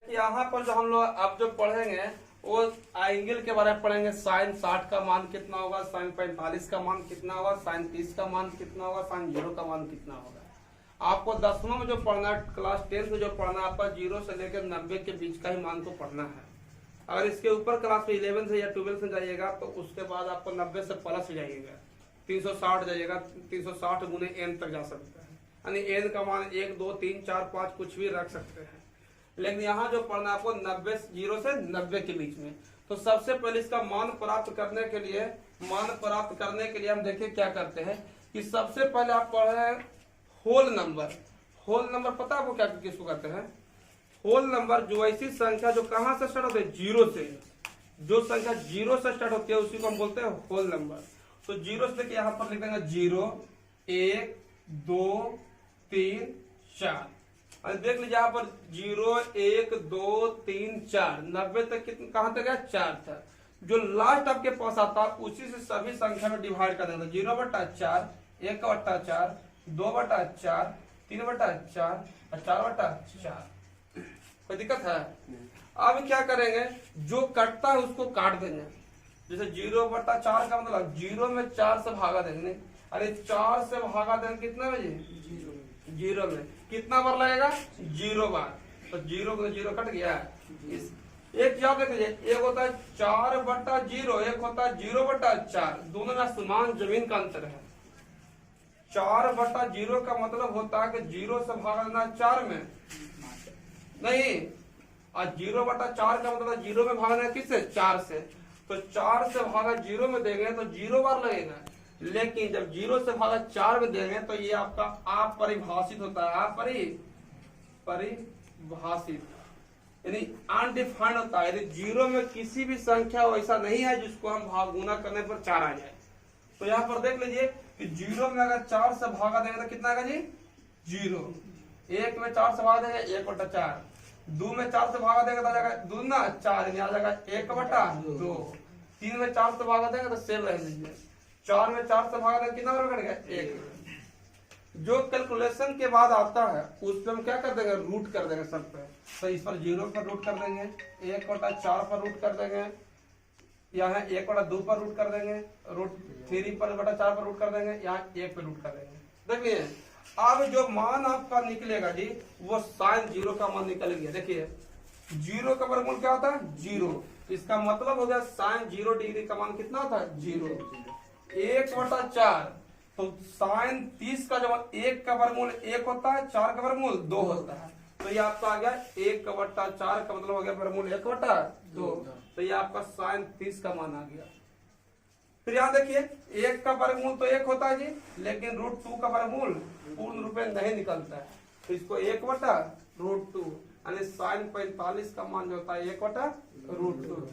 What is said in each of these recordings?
यहाँ पर जो हम लोग अब जो पढ़ेंगे वो एंगल के बारे में पढ़ेंगे। साइन 60 का मान कितना होगा, साइन 45 का मान कितना होगा, साइन 30 का मान कितना होगा, साइन 0 का मान कितना होगा। आपको 10वां में जो पढ़ना है, क्लास 10 में जो पढ़ना है, आपका 0 से लेकर 90 के बीच का ही मान को पढ़ना है। अगर इसके ऊपर क्लास में 11 से या 12 से जाइएगा तो उसके बाद आपको 90 से प्लस जाइएगा, 360 जाइएगा, 360 गुने n तक जा सकता है, यानी n का मान 1 2 3 4 5 कुछ भी रख सकते हैं। लेकिन यहाँ जो पढ़ना है आपको 90 0 से 90 के बीच में। तो सबसे पहले इसका मान प्राप्त करने के लिए हम देखिए क्या करते हैं कि सबसे पहले आप पढ़ रहे हैं होल नंबर। होल नंबर पता है आपको क्या किसको कहते हैं? होल नंबर जो ऐसी संख्या जो कहाँ से स्टार्ट होती है, 0 से, जो संख्या 0 से स्टार्ट होती है उसी को हम बोलते हैं होल नंबर। तो 0 से लेके यहाँ पर लिख देंगे 0 1 2 3 4। देख लीजिए यहाँ पर 0 1 2 3 4 90 तक कितना कहाँ तक गया, 4 तक। जो लास्ट आपके पास आता है उसी से सभी संख्या में डिवाइड कर देना, 0/4 1/4 2/4 3/4 और 4/4। कोई दिक्कत है? अब क्या करेंगे, जो कटता है उसको काट देंगे। जैसे 0/4 का मतलब 0 में 4 से भागा देंगे। अरे 4 से भागा देंगे कितना में जी, 0 में कितना बार लगेगा, 0 बार। तो 0 को 0 कट गया। इस एक याद रख लीजिए, एक होता है 4/0, एक होता है 0/4। दोनों में आसमान जमीन का अंतर है। 4/0 का मतलब होता है कि 0 से भागा देना 4 में नहीं, और 0/4 का मतलब 0 में भागना है किससे, 4 से। तो 4 से भागा 0 में देंगे तो 0 बार लगेगा। लेकिन जब 0 से भागा 4 में देंगे तो ये आपका अपरिभाषित होता है, परिभाषित यानी अनडिफाइंड होता है। 0 में किसी भी संख्या वैसा नहीं है जिसको हम भाग गुना करने पर 4 आ जाए। तो यहाँ पर देख लीजिए कि 0 में अगर 4 से भागा देंगे तो कितना आएगा जी, 0। 1 में 4 से भागा देंगे 1/4, 2 में 4 से भागा देंगे तो आ जाएगा 2 ना 4, आ जाएगा 1/2। 3 में 4 से भागा देंगे तो सेम रह लीजिए। 4 में 4 से भागा देंगे कितना बराबर करेगा, 1। जो कैलकुलेशन के बाद आता है उस पर हम क्या कर देंगे, रूट कर देंगे सब पे। तो इस पर 0 पर रूट कर देंगे, 1/4 पर रूट कर देंगे, यहाँ 1/2 पर रूट कर देंगे, √3/4 पर रूट कर देंगे, यहाँ 1 पर रूट कर देंगे। देखिए अब जो मान आपका निकलेगा जी वो साइन 0 का मान निकल गया। देखिए 0 का वर्गमूल क्या होता है, 0। इसका मतलब हो गया साइन 0 डिग्री का मान कितना होता है, 0। 1/4 तो साइन 30 का जब 1 का वर्गमूल 1 होता है, 4 का वर्गमूल 2 होता है। तो ये आपका आ गया 1/4 का मतलब हो गया वर्गमूल 1/2। तो ये आपका साइन 30 का मान आ गया। फिर यहाँ देखिए 1 का वर्गमूल तो 1 होता है जी, लेकिन √2 का वर्गमूल पूर्ण रूप में नहीं निकलता है। तो इसको 1/√2 यानी साइन 45 का मान जो होता है 1/√2।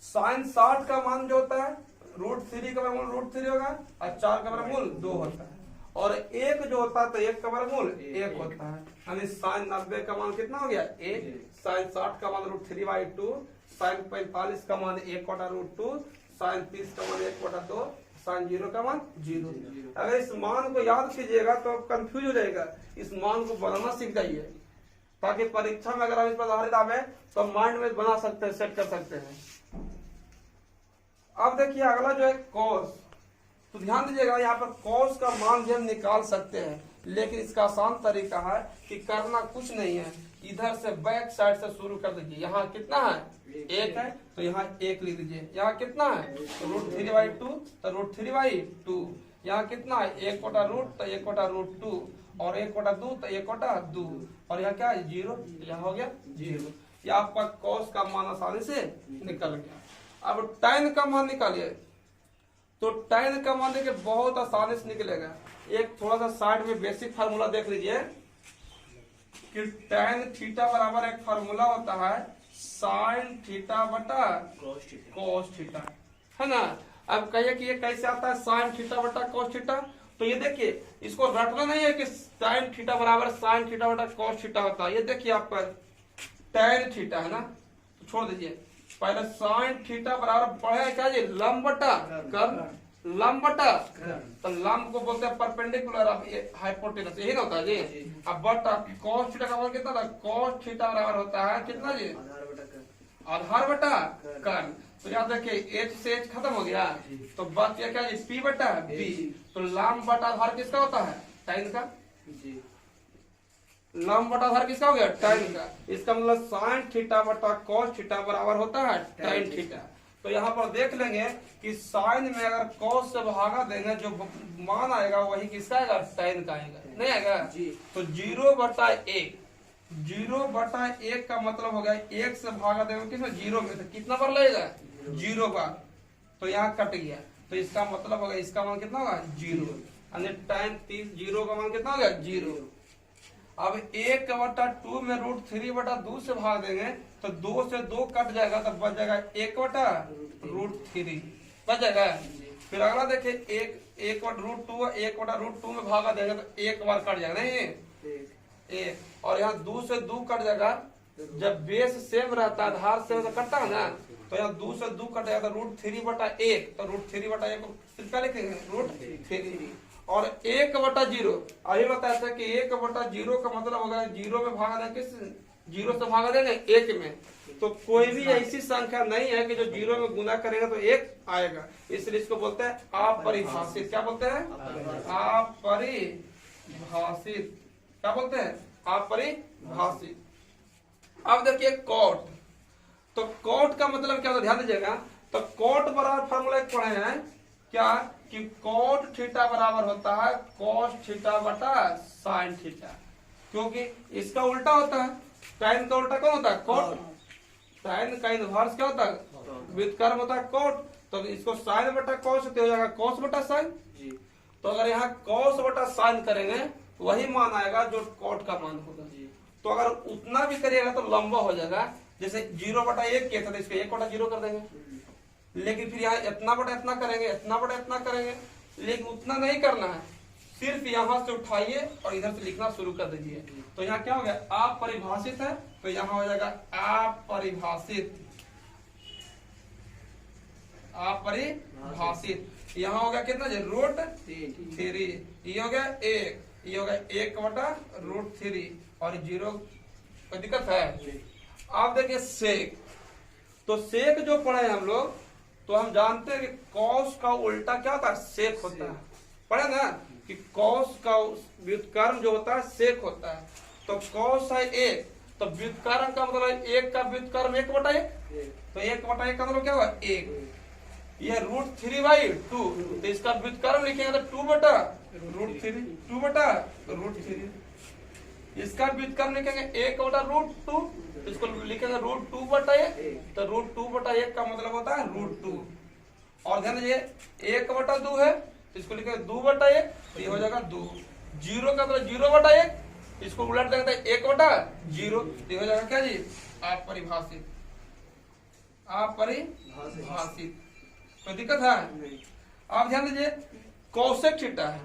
साइन 60 का मान जो होता है √3 का वर्गमूल √3 होगा और 4 का वर्गमूल 2 होता है। और 1 जो होता है तो 1 का वर्गमूल 1 होता है, यानी साइन 90 का मान कितना हो गया, 1। साइन 60 का मान √3/2, साइन 45 का मान 1/√2, साइन 30 का मान 1/2, साइन 0 का मान 0। अगर इस मान को याद कीजिएगा तो कंफ्यूज हो जाएगा। इस मान को बनाना सीख जाइए ताकि परीक्षा में अगर हम इस पर आधारित आवे तो माइंड में बना सकते हैं, सेट कर सकते हैं। अब देखिए अगला जो है कॉस। तो ध्यान दीजिएगा यहाँ पर कॉस का मान भी हम निकाल सकते हैं, लेकिन इसका आसान तरीका है कि करना कुछ नहीं है, इधर से बैक साइड से शुरू कर दीजिए। यहाँ कितना है, 1 है तो यहाँ 1 लिख दीजिए। यहाँ कितना है, √3/2 तो √3/2। यहाँ कितना है, 1/√, तो 1/√2 और 1/2 तो 1/2 और यहाँ क्या है, 0। यहाँ हो गया 0। ये आपका कॉस का मान आसानी से निकल गया। अब tan का मान निकालिए। तो tan का मान देखिए बहुत आसानी से निकलेगा। एक थोड़ा सा साइड में बेसिक फार्मूला देख लीजिए कि tan थीटा बराबर एक फार्मूला होता है साइन थीटा बटा कॉस थीटा, है ना। अब कहिए कि ये कैसे आता है, साइन थीटा बटा कॉस थीटा। तो ये देखिए इसको रटना नहीं है कि साइन थीटा बराबर साइन थीटा बटा कॉस थीटा होता है। ये देखिए आपका tan थीटा है ना, तो छोड़ दीजिए। पहले साइन थीटा बराबर पढ़े क्या जी, लंब बटा कर्ल। लंब बटा, तो लंब को बोलते हैं परपेंडिकुलर ऑफ हाइपोटेनस, यही ना होता है जी। अब बटा cos थीटा का मान कितना था, cos थीटा बराबर होता है कितना जी, आधार बटा कर्ण। तो याद रखिए h से h खत्म हो गया, तो बच गया क्या जी, p बटा b। तो लंब बटा आधार किसका होता है, tan का। लंब बटा आधार किसका हो गया, tan का। इसका मतलब sin थीटा बटा cos थीटा बराबर होता है tan थीटा। तो यहाँ पर देख लेंगे कि साइन में अगर cos से भागा देंगे, जो मान आएगा वही किसका आएगा, tan का आएगा, नहीं आएगा जी। तो 0/1, 0/1 का मतलब हो गया 1 से भागा देंगे किसमें, 0 में, तो कितना बार लगेगा, 0 बार। तो यहाँ कट गया, तो इसका मतलब होगा इसका मान कितना होगा, 0, यानी tan 0 का मान कितना होगा, 0। अब 1/2 में √3/2 से भाग देंगे, तो 2 से 2 कट जाएगा, तो बच जाएगा 1/√3 बच जाएगा। फिर अगला देखिए 1/√2, 1/√2 में भागा देंगे तो 1 बार कट जाएगा, नहीं 1, और यहाँ 2 से 2 कट जाएगा। जब बेस सेम रहता है, आधार सेम तो कटता है ना, तो यहाँ 2 से 2 कट जाएगा, तो √3/1, तो √3/1 को क्या लिखेंगे, √3, और 1/0। अभी बताया था कि 1/0 का मतलब होगा 0 में भागा देंगे, किस 0 से भागा देंगे 1 में। तो कोई भी ऐसी संख्या नहीं है कि जो 0 में गुना करेगा तो 1 आएगा, इसलिए इसको बोलते हैं अपरिभाषित। क्या बोलते हैं, अपरिभाषित। क्या बोलते हैं, अपरिभाषित। अब देखिए कॉट, तो कॉट का मतलब क्या होता है, ध्यान दीजिएगा। तो कॉट बराबर फॉर्मूला पढ़े हैं क्या, कि cot थीटा बराबर होता है cos थीटा बटा sin थीटा, क्योंकि इसका उल्टा होता है, tan का उल्टा कौन होता है, cot। tan का इनवर्स क्या होता है, व्युत्क्रम होता है cot। तो इसको sin बटा cos होते हो जाएगा cos बटा sin। तो अगर यहाँ cos बटा sin करेंगे वही मान आएगा जो cot का मान होगा। तो अगर उतना भी करिएगा तो लंबा हो जाएगा, जैसे 0/1 किया था तो इसको 1/0 कर देंगे। लेकिन फिर यहाँ इतना बटा इतना करेंगे, इतना बटा इतना करेंगे, लेकिन उतना नहीं करना है, सिर्फ यहाँ से उठाइए और इधर से लिखना शुरू कर दीजिए। तो यहाँ क्या हो गया, अपरिभाषित है, तो यहाँ हो जाएगा अपरिभाषित, अपरिभाषित। यहाँ हो गया कितना जी, √3, ये हो गया 1, ये हो गया 1/√3, और 0 कोई दिक्कत है। आप देखिए सेक, तो सेक जो पढ़े हैं हम लोग, तो हम जानते हैं कि कॉस का उल्टा क्या होता है, सेक होता है। पढ़े ना कि कॉस का व्युत्क्रम जो होता है सेक होता है। तो कॉस है 1, तो व्युत्क्रम का मतलब 1 का व्युत्क्रम 1/1, तो 1/1 का मतलब क्या हुआ, 1। ये √3/2, तो इसका व्युत्क्रम लिखेंगे तो 2/√3, 2/√3। इसका व्युत्क्रम लिखेंगे 1/√2, इसको लिखेंगे √2/1, तो √2/1 का मतलब होता है √2। और ध्यान दीजिए 1/2 है, तो इसको लिखेंगे 2/1, तो ये हो जाएगा 2। 0 का मतलब 0/1, इसको उलट देंगे 1/0, तो ये हो जाएगा क्या जी, अपरिभाषित, अपरिभाषित। तो दिक्कत है। आप ध्यान दीजिए कौशिक थीटा है,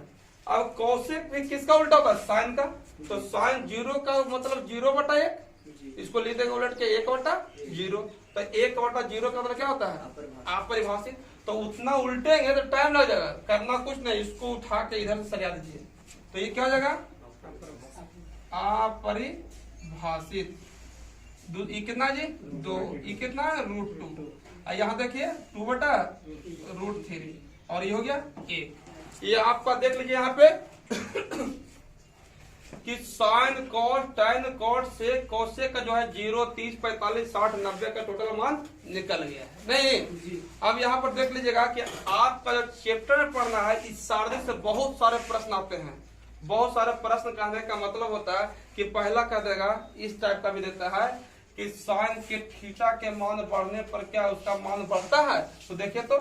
अब कौशिक भी किसका उल्टा होता है, साइन का। तो साइन 0 का मतलब 0/1, इसको लिख देंगे उलट के 1/0, तो 1/0 का मतलब क्या होता है, अपरिभाषित। तो उतना उल्टेंगे तो टाइम लग जाएगा, करना कुछ नहीं, इसको उठा के इधर से सरिया दीजिए, तो ये क्या हो जाएगा, अपरिभाषित। ये कितना जी, 2, ये कितना है √2, यहाँ देखिए 2/√3, और ये हो गया 1। ये आपका देख लीजिए यहाँ पे कि साइन कॉस tan कॉट से कोसे का जो है 0, 30, 45, 60, 90 का टोटल मान निकल गया है, नहीं जी। अब यहाँ पर देख लीजिएगा कि आपका जो चैप्टर में पढ़ना है, इस सारणी से बहुत सारे प्रश्न आते हैं। बहुत सारे प्रश्न कहने का मतलब होता है कि पहला कह देगा, इस टाइप का भी देता है कि साइन के थीटा के मान बढ़ने पर क्या उसका मान बढ़ता है। तो देखिए तो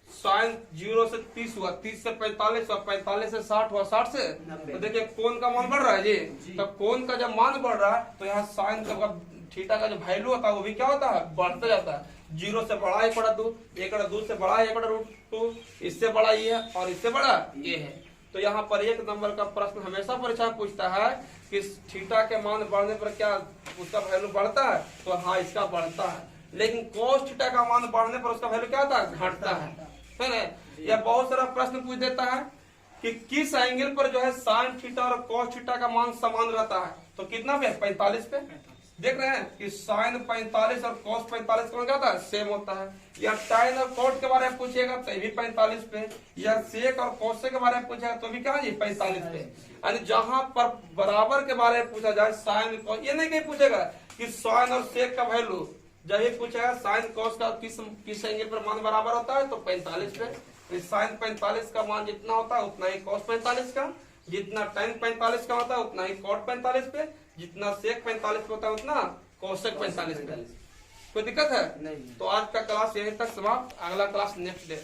साइन 0 से 30 हुआ, 30 से 45 हुआ, 45 से 60 हुआ, 60 से, तो देखिए कोण का मान बढ़ रहा है जी। तो कोण का जब मान बढ़ रहा है तो यहाँ साइन का थीटा का जो वैल्यू होता है वो भी क्या होता है, बढ़ता जाता है। 0 से बड़ा 1/2, 1/2 से बड़ा 1/2, इससे बड़ा ये है और इससे बड़ा ये है। तो यहाँ पर 1 नंबर का प्रश्न हमेशा परीक्षा पूछता है कि थीटा के मान बढ़ने पर क्या उसका वैल्यू बढ़ता है, तो हाँ इसका बढ़ता है। लेकिन कोस थीटा का मान बढ़ने पर उसका वैल्यू क्या होता है, घटता है, या बहुत सारा प्रश्न पूछ देता है कि किस एंगल पर जो है साइन थीटा और कॉस थीटा का मान समान रहता है, तो कितना पे 45 पे। देख रहे हैं कि साइन 45 और कॉस 45 कौन क्या होता है, सेम होता है। या टाइन और कॉट के बारे में पूछेगा तो भी 45 पे, या सेक और कोसे के बारे में पूछेगा तो भी क्या है 45 पे। यानी जहां पर बराबर के बारे में पूछा जाए साइन कॉस, ये नहीं कहीं पूछेगा कि साइन और सेक का वैल्यू, जब ये पूछेगा साइन कॉस का किस एंगल पर मान बराबर होता है तो 45 पे। साइन 45 का मान जितना होता है उतना ही कॉस 45 का, जितना टाइन 45 का होता है उतना ही कॉट 45 पे, जितना सेक 45 पे होता है उतना कोसेक 45 पे। कोई दिक्कत है? नहीं। तो आज का क्लास यहीं तक समाप्त, अगला क्लास नेक्स्ट डे।